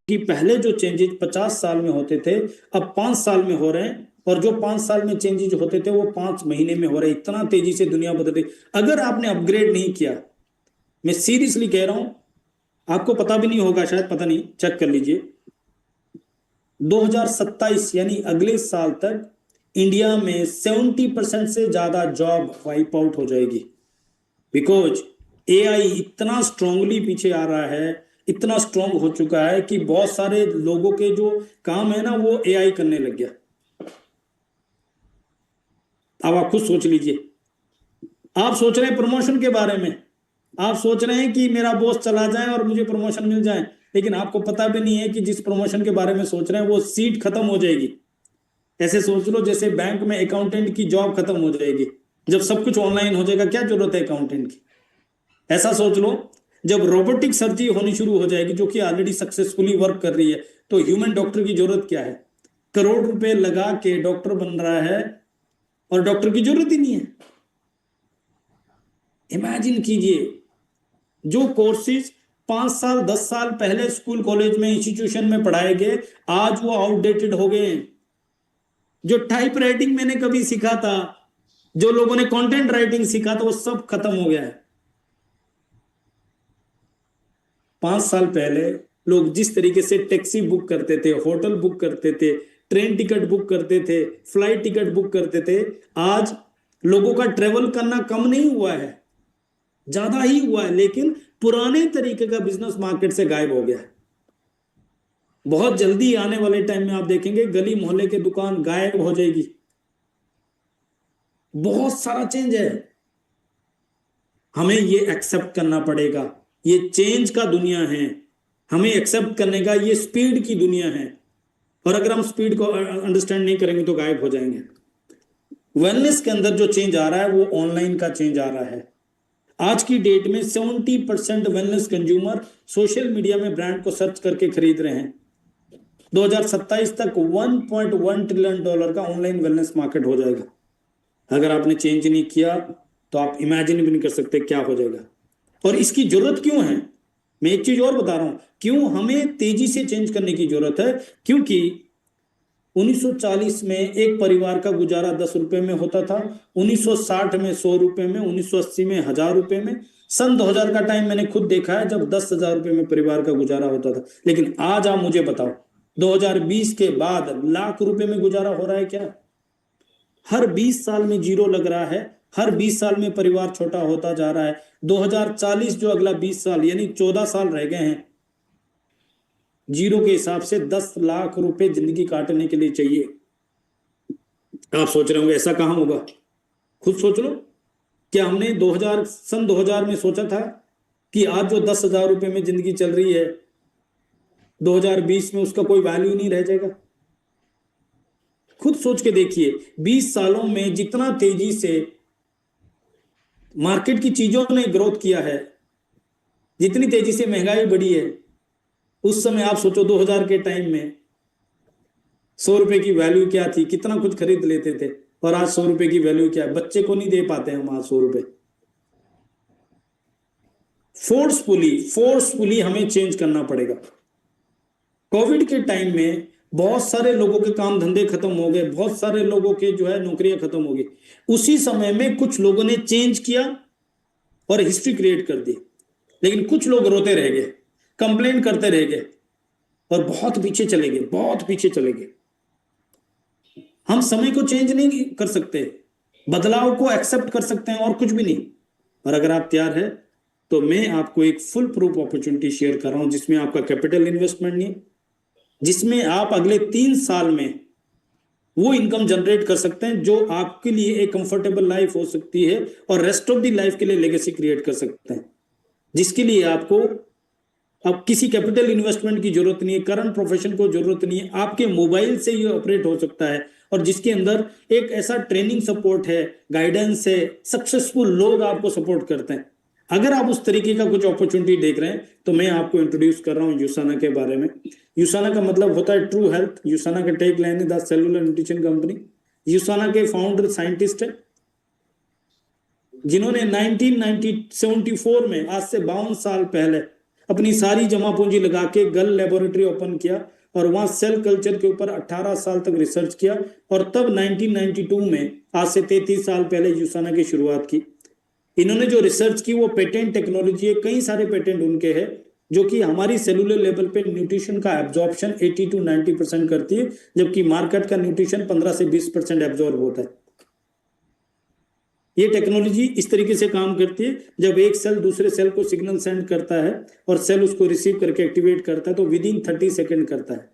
कि पहले जो चेंजेस 50 साल में होते थे अब 5 साल में हो रहे हैं, और जो 5 साल में चेंजेस होते थे वो 5 महीने में हो रहे हैं। इतना तेजी से दुनिया बदल रही। अगर आपने अपग्रेड नहीं किया, मैं सीरियसली कह रहा हूं, आपको पता भी नहीं होगा शायद, पता नहीं, चेक कर लीजिए, 2027 यानी अगले साल तक इंडिया में 70% से ज्यादा जॉब वाइप आउट हो जाएगी। बिकॉज एआई इतना स्ट्रांगली पीछे आ रहा है, इतना स्ट्रांग हो चुका है कि बहुत सारे लोगों के जो काम है ना वो एआई करने लग गया। अब आप खुद सोच लीजिए। आप सोच रहे हैं प्रमोशन के बारे में, आप सोच रहे हैं कि मेरा बॉस चला जाए और मुझे प्रमोशन मिल जाए, लेकिन आपको पता भी नहीं है कि जिस प्रमोशन के बारे में सोच रहे हैं वो सीट खत्म हो जाएगी। ऐसे सोच लो जैसे बैंक में अकाउंटेंट की जॉब खत्म हो जाएगी। जब सब कुछ ऑनलाइन हो जाएगा क्या जरूरत है अकाउंटेंट की। ऐसा सोच लो जब रोबोटिक सर्जरी होनी शुरू हो जाएगी, जो कि ऑलरेडी सक्सेसफुली वर्क कर रही है, तो ह्यूमन डॉक्टर की जरूरत क्या है। करोड़ रुपए लगा के डॉक्टर बन रहा है और डॉक्टर की जरूरत ही नहीं है। इमेजिन कीजिए, जो कोर्सेज 5 साल 10 साल पहले स्कूल कॉलेज में इंस्टीट्यूशन में पढ़ाए गए, आज वो आउटडेटेड हो गए हैं। जो टाइप राइटिंग मैंने कभी सीखा था, जो लोगों ने कंटेंट राइटिंग सीखा था, वो सब खत्म हो गया है। 5 साल पहले लोग जिस तरीके से टैक्सी बुक करते थे, होटल बुक करते थे, ट्रेन टिकट बुक करते थे, फ्लाइट टिकट बुक करते थे, आज लोगों का ट्रेवल करना कम नहीं हुआ है, ज्यादा ही हुआ है, लेकिन पुराने तरीके का बिजनेस मार्केट से गायब हो गया है। बहुत जल्दी आने वाले टाइम में आप देखेंगे गली मोहल्ले की दुकान गायब हो जाएगी। बहुत सारा चेंज है, हमें ये एक्सेप्ट करना पड़ेगा। ये चेंज का दुनिया है, हमें एक्सेप्ट करने का, ये स्पीड की दुनिया है। और अगर हम स्पीड को अंडरस्टैंड नहीं करेंगे तो गायब हो जाएंगे। वेलनेस के अंदर जो चेंज आ रहा है वो ऑनलाइन का चेंज आ रहा है। आज की डेट में 70% वेलनेस कंज्यूमर सोशल मीडिया में ब्रांड को सर्च करके खरीद रहे हैं। 2027 तक $1.1 ट्रिलियन का ऑनलाइन वेलनेस मार्केट हो जाएगा। अगर आपने चेंज नहीं किया तो आप इमेजिन भी नहीं कर सकते क्या हो जाएगा। और इसकी जरूरत क्यों है, मैं एक चीज और बता रहा हूं, क्यों हमें तेजी से चेंज करने की जरूरत है। क्योंकि 1940 में एक परिवार का गुजारा 10 रुपए में होता था, 1960 में 100 रुपए में, 1980 में 1000 रुपए में, सन 2000 का टाइम मैंने खुद देखा है जब 10,000 रुपए में परिवार का गुजारा होता था। लेकिन आज आप मुझे बताओ 2020 के बाद लाख रुपए में गुजारा हो रहा है क्या। हर 20 साल में जीरो लग रहा है, हर 20 साल में परिवार छोटा होता जा रहा है। 2040 जो अगला 20 साल यानी 14 साल रह गए हैं, जीरो के हिसाब से 10 लाख रुपए जिंदगी काटने के लिए चाहिए। आप सोच रहे होंगे ऐसा कहां होगा, खुद सोच लो। क्या हमने 2000 में सोचा था कि आज जो 10,000 रुपए में जिंदगी चल रही है 2020 में उसका कोई वैल्यू नहीं रह जाएगा। खुद सोच के देखिए, 20 सालों में जितना तेजी से मार्केट की चीजों ने ग्रोथ किया है, जितनी तेजी से महंगाई बढ़ी है, उस समय आप सोचो 2000 के टाइम में 100 रुपए की वैल्यू क्या थी, कितना कुछ खरीद लेते थे। और आज 100 रुपए की वैल्यू क्या है, बच्चे को नहीं दे पाते हम आज 100 रुपए। फोर्सफुली हमें चेंज करना पड़ेगा। कोविड के टाइम में बहुत सारे लोगों के काम धंधे खत्म हो गए, बहुत सारे लोगों के जो है नौकरियां खत्म हो गई। उसी समय में कुछ लोगों ने चेंज किया और हिस्ट्री क्रिएट कर दी। लेकिन कुछ लोग रोते रह गए, कंप्लेन करते रह गए और बहुत पीछे चले गए, बहुत पीछे चले गए। हम समय को चेंज नहीं कर सकते, बदलाव को एक्सेप्ट कर सकते हैं और कुछ भी नहीं। और अगर आप तैयार है तो मैं आपको एक फुल प्रूफ अपॉर्चुनिटी शेयर कर रहा हूं, जिसमें आपका कैपिटल इन्वेस्टमेंट नहीं, जिसमें आप अगले 3 साल में वो इनकम जनरेट कर सकते हैं जो आपके लिए एक कंफर्टेबल लाइफ हो सकती है और रेस्ट ऑफ द लाइफ के लिए लेगेसी क्रिएट कर सकते हैं, जिसके लिए आपको अब किसी कैपिटल इन्वेस्टमेंट की जरूरत नहीं है, करंट प्रोफेशन को जरूरत नहीं है, आपके मोबाइल से ये ऑपरेट हो सकता है। और जिसके अंदर एक ऐसा ट्रेनिंग सपोर्ट है, गाइडेंस है, सक्सेसफुल लोग आपको सपोर्ट करते हैं। अगर आप उस तरीके का कुछ अपॉर्चुनिटी देख रहे हैं तो मैं आपको इंट्रोड्यूस कर रहा हूं यूसाना के बारे में। यूसाना का मतलब होता है ट्रू हेल्थ। यूसाना का टेक लाइन है the cellular nutrition company. Usana के फाउंडर साइंटिस्ट है जिन्होंने 1974 में, आज से 52 साल पहले, अपनी सारी जमा पूंजी लगा के गल लेबोरेटरी ओपन किया और वहां सेल कल्चर के ऊपर 18 साल तक रिसर्च किया और तब 1992 में, आज से 33 साल पहले, यूसाना की शुरुआत की। इन्होंने जो रिसर्च की वो पेटेंट टेक्नोलॉजी है, कई सारे पेटेंट उनके हैं जो कि हमारी सेलुलर लेवल पे न्यूट्रिशन का एब्जॉर्प्शन 80 to 90% करती है, जबकि मार्केट का न्यूट्रिशन 15 से 20% एब्जॉर्ब होता है। ये टेक्नोलॉजी इस तरीके से काम करती है, जब एक सेल दूसरे सेल को सिग्नल सेंड करता है और सेल उसको रिसीव करके एक्टिवेट करता है तो विद इन 30 सेकेंड करता है।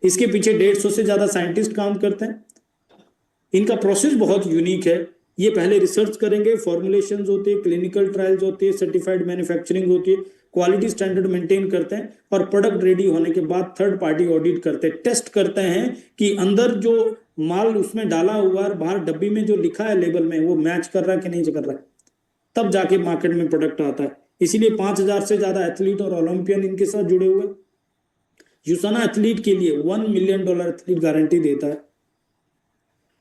इसके पीछे 150 से ज्यादा साइंटिस्ट काम करते हैं। इनका प्रोसेस बहुत यूनिक है। ये पहले रिसर्च करेंगे, फॉर्मुलेशंस होती है, क्लिनिकल ट्रायल्स होती है, सर्टिफाइड मैन्युफैक्चरिंग होती है, क्वालिटी स्टैंडर्ड मेंटेन करते हैं और प्रोडक्ट रेडी होने के बाद थर्ड पार्टी ऑडिट करते हैं, टेस्ट करते हैं कि अंदर जो माल उसमें डाला हुआ है, बाहर डब्बी में जो लिखा है लेबल में, वो मैच कर रहा है कि नहीं कर रहा है, तब जाके मार्केट में प्रोडक्ट आता है। इसीलिए 5,000 से ज्यादा एथलीट और ओलंपियन इनके साथ जुड़े हुए। यूसाना एथलीट के लिए $1 मिलियन एथलीट गारंटी देता है।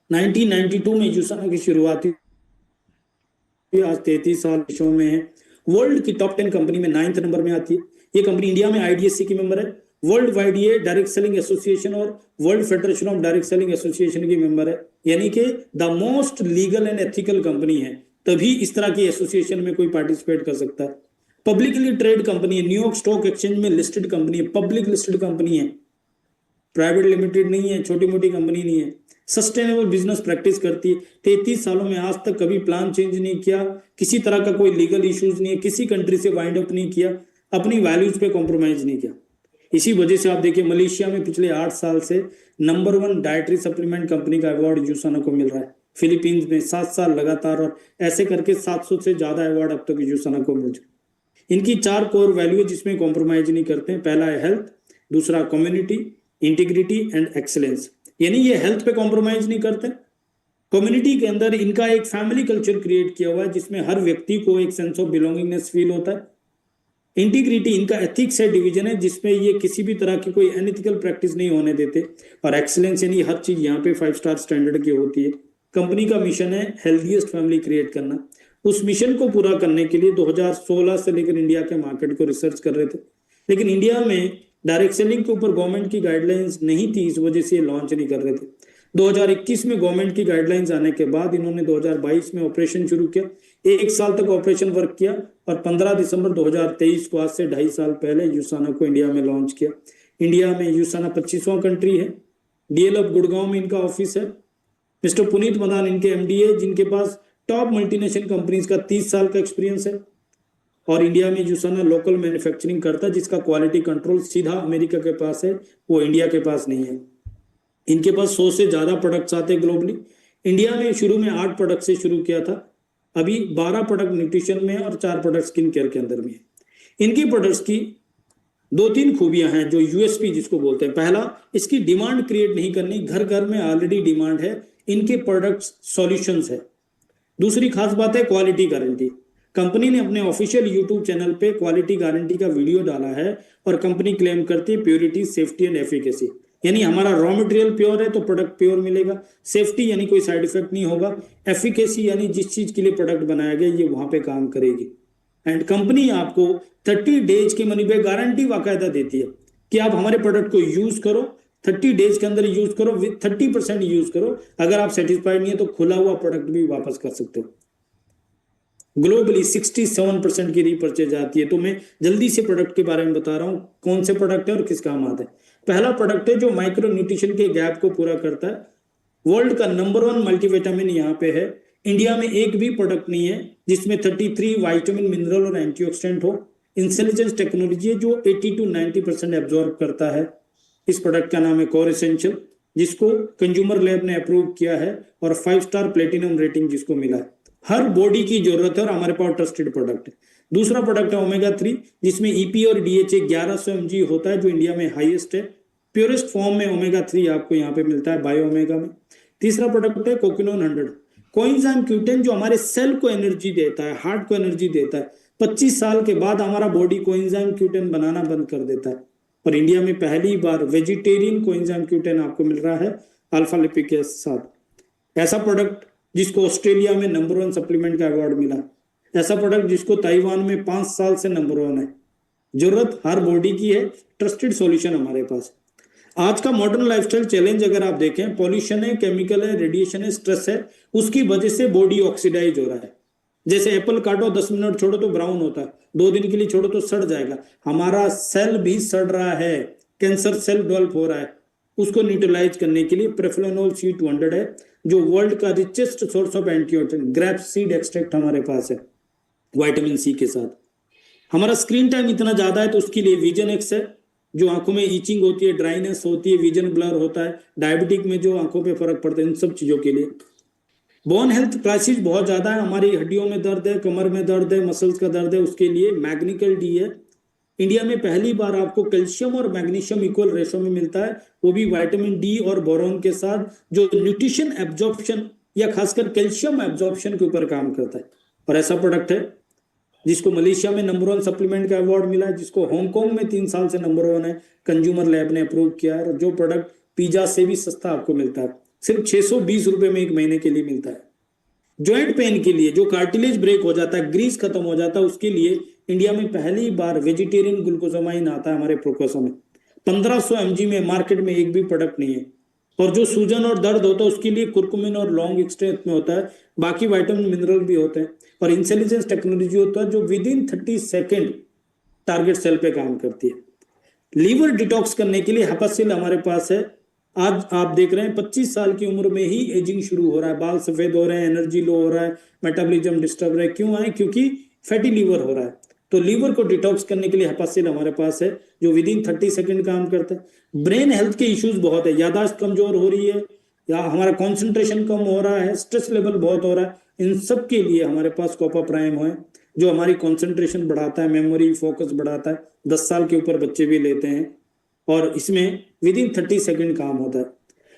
1992 में यूसाना की शुरुआत हुई, आज 33 साल विश्व में है। वर्ल्ड की टॉप 10 कंपनी में 9th नंबर में आती है। ये कंपनी इंडिया में IDSC की मेंबर है, वर्ल्ड वाइड ये डायरेक्ट सेलिंग एसोसिएशन और world federation of direct selling association की मेंबर है, यानी कि the most legal and ethical company है, तभी इस तरह की एसोसिएशन में कोई पार्टिसिपेट कर सकता है। पब्लिकली ट्रेड कंपनी है, न्यूयॉर्क स्टॉक एक्सचेंज में लिस्टेड कंपनी है, पब्लिक लिस्टेड कंपनी है, प्राइवेट लिमिटेड नहीं है, छोटी मोटी कंपनी नहीं है। सस्टेनेबल बिजनेस प्रैक्टिस करती है। 33 सालों में आज तक कभी प्लान चेंज नहीं किया, किसी तरह का कोई लीगल इश्यूज नहीं है, किसी कंट्री से वाइंड अप नहीं किया, अपनी वैल्यूज पे कॉम्प्रोमाइज नहीं किया। इसी वजह से आप देखिए मलेशिया में पिछले 8 साल से नंबर 1 डाइटरी सप्लीमेंट कंपनी का अवार्ड यूसाना को मिल रहा है। फिलीपींस में 7 साल लगातार, और ऐसे करके 700 से ज्यादा अवार्ड अब तक यूसाना को मिल चुके। इनकी 4 कोर वैल्यू जिसमें कॉम्प्रोमाइज नहीं करते हैं। पहला है हेल्थ, दूसरा कम्युनिटी, इंटीग्रिटी एंड एक्सीलेंस, यानी ये हेल्थ पे कॉम्प्रोमाइज नहीं करते। कम्युनिटी के अंदर इनका एक फैमिली कल्चर क्रिएट किया हुआ है जिसमें हर व्यक्ति को एक सेंस ऑफ बिलोंगिंगनेस फील होता है। इंटीग्रिटी इनका एथिक्स है, डिवीजन है, जिसमें ये किसी भी तरह की कोई अनएथिकल प्रैक्टिस नहीं होने देते। और एक्सीलेंस यानी हर चीज यहाँ पे 5 स्टार स्टैंडर्ड की होती है। कंपनी का मिशन है हेल्थीएस्ट फैमिली क्रिएट करना। उस मिशन को पूरा करने के लिए 2016 से लेकर इंडिया के मार्केट को रिसर्च कर रहे थे, लेकिन इंडिया में डायरेक्ट सेलिंग के ऊपर गवर्नमेंट की गाइडलाइंस नहीं थी, इस वजह से ये लॉन्च नहीं कर रहे थे। 2021 में गवर्नमेंट की गाइडलाइंस आने के बाद इन्होंने 2022 में ऑपरेशन शुरू किया। 1 साल तक ऑपरेशन वर्क किया और 15 दिसंबर 2023 को, आज से 2.5 साल पहले, यूसाना को इंडिया में लॉन्च किया। इंडिया में यूसाना 25वां कंट्री है। DLF गुड़गांव में इनका ऑफिस है। मिस्टर पुनीत मदान इनके MD है, जिनके पास टॉप मल्टीनेशनल कंपनीज का 30 साल का एक्सपीरियंस है। और इंडिया में यूसाना लोकल मैन्युफैक्चरिंग करता है, जिसका क्वालिटी कंट्रोल सीधा अमेरिका के पास है, वो इंडिया के पास नहीं है। इनके पास 100 से ज्यादा प्रोडक्ट्स आते हैं ग्लोबली। इंडिया में शुरू में 8 प्रोडक्ट से शुरू किया था, अभी 12 प्रोडक्ट न्यूट्रिशन में और 4 प्रोडक्ट स्किन केयर के अंदर में है। इनकी प्रोडक्ट्स की 2-3 खूबियां हैं जो USP जिसको बोलते हैं। पहला, इसकी डिमांड क्रिएट नहीं करनी, घर घर में ऑलरेडी डिमांड है, इनके प्रोडक्ट्स सॉल्यूशंस है। दूसरी खास बात है क्वालिटी गारंटी। कंपनी ने अपने ऑफिशियल यूट्यूब चैनल पे क्वालिटी गारंटी का वीडियो डाला है और कंपनी क्लेम करती है प्योरिटी, सेफ्टी एंड एफिकेसी, यानी हमारा रॉ मटेरियल प्योर है तो प्रोडक्ट प्योर मिलेगा। सेफ्टी यानी कोई साइड इफेक्ट नहीं होगा। एफिकेसी यानी जिस चीज के लिए प्रोडक्ट बनाया गया ये वहां पे काम करेगी। एंड कंपनी आपको 30 डेज की मनी बैक गारंटी बाकायदा देती है कि आप हमारे प्रोडक्ट को यूज करो, 30 डेज के अंदर यूज करो, 30% यूज करो। अगर आप सेटिस्फाइड नहीं है तो खुला हुआ प्रोडक्ट भी वापस कर सकते हो। ग्लोबली 67% की रीपर्चेज आती है। तो मैं जल्दी से प्रोडक्ट के बारे में बता रहा हूं कौन से प्रोडक्ट है और किस काम आते हैं। पहला प्रोडक्ट है जो माइक्रो न्यूट्रिशन के गैप को पूरा करता है। वर्ल्ड का नंबर 1 मल्टीविटामिन यहाँ पे है। इंडिया में एक भी प्रोडक्ट नहीं है जिसमें 33 विटामिन, मिनरल और एंटीऑक्सीडेंट हो। इंटेलिजेंस टेक्नोलॉजी है जो 80 to 90% एब्जॉर्ब करता है। इस प्रोडक्ट का नाम है कोर एसेंशियल, जिसको कंज्यूमर लैब ने अप्रूव किया है और 5 स्टार प्लेटिनम रेटिंग जिसको मिला है। हर बॉडी की जरूरत है और हमारे पास ट्रस्टेड प्रोडक्ट है। दूसरा प्रोडक्ट है ओमेगा 3, जिसमें EPA और DHA 1100 mg होता है, जो इंडिया में हाईएस्ट है। प्योरेस्ट फॉर्म में ओमेगा 3 आपको यहाँ पे मिलता है बायो ओमेगा में। तीसरा प्रोडक्ट है कोकिनोन 100, कोएंजाइम Q10, जो हमारे सेल को एनर्जी देता है, हार्ट को एनर्जी देता है। 25 साल के बाद हमारा बॉडी कोएंजाइम Q10 बनाना बंद कर देता है। और इंडिया में पहली बार वेजिटेरियन कोएंजाइम Q10 आपको मिल रहा है अल्फा लिपिक के साथ। ऐसा प्रोडक्ट जिसको ऑस्ट्रेलिया में नंबर 1 सप्लीमेंट का अवार्ड मिला, ऐसा प्रोडक्ट जिसको ताइवान में 5 साल से नंबर 1 है। जरूरत हर बॉडी की है, ट्रस्टेड सॉल्यूशन हमारे पास। आज का मॉडर्न लाइफस्टाइल चैलेंज अगर आप देखें, पॉल्यूशन है, केमिकल है, रेडिएशन है, स्ट्रेस है, उसकी वजह से बॉडी ऑक्सीडाइज हो रहा है। जैसे एप्पल काटो 10 मिनट छोड़ो तो ब्राउन होता है, 2 दिन के लिए छोड़ो तो सड़ जाएगा। हमारा सेल भी सड़ रहा है, कैंसर सेल डेवलप हो रहा है। उसको न्यूट्रलाइज करने के लिए प्रेफ्लोनोल C200 है, जो वर्ल्ड का richest source of antioxidant, grape seed extract हमारे पास है विटामिन सी के साथ। हमारा स्क्रीन टाइम इतना ज्यादा है तो उसके लिए विजन एक्स है, जो आंखों में ईचिंग होती है, ड्राइनेस होती है, विजन ब्लर होता है, डायबिटिक में जो आंखों पे फर्क पड़ता है, इन सब चीजों के लिए। बोन हेल्थ क्राइसिस बहुत ज्यादा है, हमारी हड्डियों में दर्द है, कमर में दर्द है, मसल्स का दर्द है, उसके लिए मैग्नीकल डी है। इंडिया में पहली बार आपको कैल्शियम और मैग्नीशियम इक्वल रेशो में मिलता है, वो भी विटामिन डी और बोरोन के साथ, जो न्यूट्रिशन एब्जॉर्प्शन या खासकर कैल्शियम एब्जॉर्प्शन के ऊपर काम करता है। और ऐसा प्रोडक्ट है जिसको मलेशिया में नंबर 1 सप्लीमेंट का अवार्ड मिला है, जिसको हांगकांग में 3 साल से नंबर 1 है, कंज्यूमर लैब ने अप्रूव किया है, और जो प्रोडक्ट पिज्जा से भी सस्ता आपको मिलता है, सिर्फ 620 रुपए में 1 महीने के लिए मिलता है। जॉइंट पेन के लिए, जो कार्टिलेज ब्रेक हो जाता है, ग्रीस खत्म हो जाता है, उसके लिए इंडिया में पहली बार वेजिटेरियन ग्लूकोसामाइन आता है हमारे प्रोकोसा में। 1500 mg में मार्केट में एक भी प्रोडक्ट नहीं है। और जो सूजन और दर्द होता है उसके लिए कुरकुमिन और लॉन्ग एक्सट्रैक्ट में होता है, बाकी विटामिन मिनरल भी होते हैं। और इंटेलिजेंस टेक्नोलॉजी होता है जो within 30 second target cell पे काम करती है। लीवर डिटॉक्स करने के लिए हेपासिल हमारे पास है। आज आप देख रहे हैं 25 साल की उम्र में ही एजिंग शुरू हो रहा है, बाल सफेद हो रहे हैं, एनर्जी लो हो रहा है, मेटाबॉलिज्म डिस्टर्ब रहा है। क्यों है? क्योंकि फैटी लीवर हो रहा है। तो लीवर को डिटॉक्स करने के लिए हेपासिल हमारे पास है, जो विद इन 30 सेकेंड काम करता है। ब्रेन हेल्थ के इश्यूज बहुत है, यादाश्त कमजोर हो रही है, या हमारा कॉन्सेंट्रेशन कम हो रहा है, स्ट्रेस लेवल बहुत हो रहा है, इन सब के लिए हमारे पास कोपा प्राइम है, जो हमारी कॉन्सेंट्रेशन बढ़ाता है, मेमोरी फोकस बढ़ाता है। 10 साल के ऊपर बच्चे भी लेते हैं, और इसमें विद इन 30 सेकेंड काम होता है।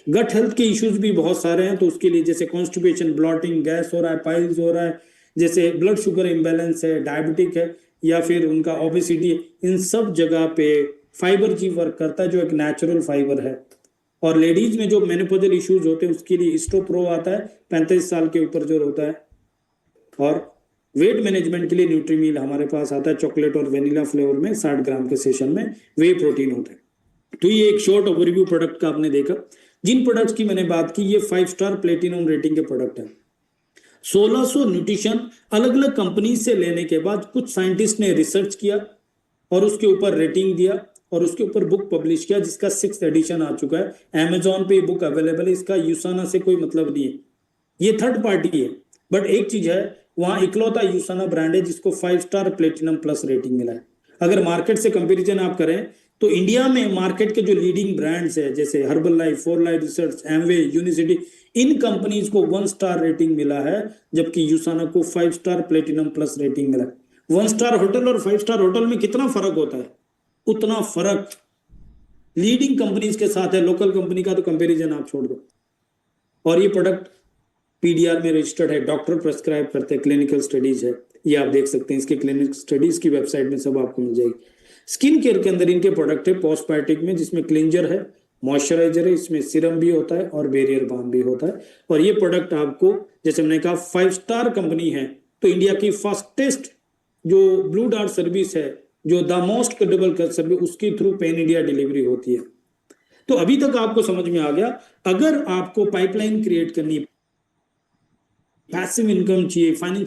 गट हेल्थ के इश्यूज भी बहुत सारे हैं, तो उसके लिए जैसे कॉन्स्टिपेशन, ब्लॉटिंग, गैस हो रहा है, पाइल्स हो रहा है, जैसे ब्लड शुगर इम्बैलेंस है, डायबिटिक है, या फिर उनका ओबेसिटी, इन सब जगह पे फाइबर जी वर्क करता है, जो एक नेचुरल फाइबर है। और लेडीज में जो मेनोपॉजल इश्यूज होते हैं उसके लिए स्टोप्रो आता है, 35 साल के ऊपर जो होता है। और वेट मैनेजमेंट के लिए न्यूट्रीमील हमारे पास आता है, चॉकलेट और वेनिला फ्लेवर में 60 ग्राम के सेशन में वे प्रोटीन होता है। तो ये एक शॉर्ट ओवरव्यू प्रोडक्ट का आपने देखा। जिन प्रोडक्ट्स की मैंने बात की, ये 5 स्टार प्लेटिनम रेटिंग के प्रोडक्ट है। 1600 न्यूट्रिशन अलग अलग कंपनी से लेने के बाद कुछ साइंटिस्ट ने रिसर्च किया और उसके ऊपर रेटिंग दिया, और उसके ऊपर बुक पब्लिश किया, जिसका 6th एडिशन आ चुका है। अमेजॉन पे बुक अवेलेबल है, इसका यूसाना से कोई मतलब नहीं है, ये थर्ड पार्टी है। बट एक चीज है, वहां इकलौता यूसाना ब्रांड है जिसको 5 स्टार प्लेटिनम प्लस रेटिंग मिला है। अगर मार्केट से कंपैरिजन आप करें तो इंडिया में मार्केट के जो लीडिंग ब्रांड्स है, जैसे Herbalife, four life research, Amway, Unicity, इन कंपनीज को 1 स्टार रेटिंग मिला है, जबकि यूसाना को 5 स्टार प्लेटिनम प्लस रेटिंग मिला है। 1 स्टार होटल और 5 स्टार होटल में कितना फर्क होता है, उतना फर्क लीडिंग कंपनीज के साथ है। लोकल कंपनी का तो कंपैरिजन आप छोड़ दो। और ये प्रोडक्ट पीडीआर में रजिस्टर्ड है, डॉक्टर प्रेस्क्राइब करते हैं, क्लिनिकल स्टडीज है, ये आप देख सकते हैं, इसके क्लिनिकल स्टडीज की वेबसाइट में सब आपको मिल जाएगी। स्किन केयर के अंदर इनके प्रोडक्ट है पोस्टबायोटिक में, जिसमें क्लिंजर है, मॉइस्चराइजर है, इसमें सीरम भी होता है और बेरियर बाम भी होता है। और ये प्रोडक्ट आपको, जैसे मैंने कहा, 5 स्टार कंपनी है, तो इंडिया की फास्टेस्ट जो ब्लू डार्ट सर्विस है, जो द मोस्ट क्रेडिबल सर्विस, उसके थ्रू पैन इंडिया डिलीवरी होती है। तो अभी तक आपको समझ में आ गया। अगर आपको पाइपलाइन क्रिएट करनी है, पैसिव इनकम चाहिए, फाइनेंशियल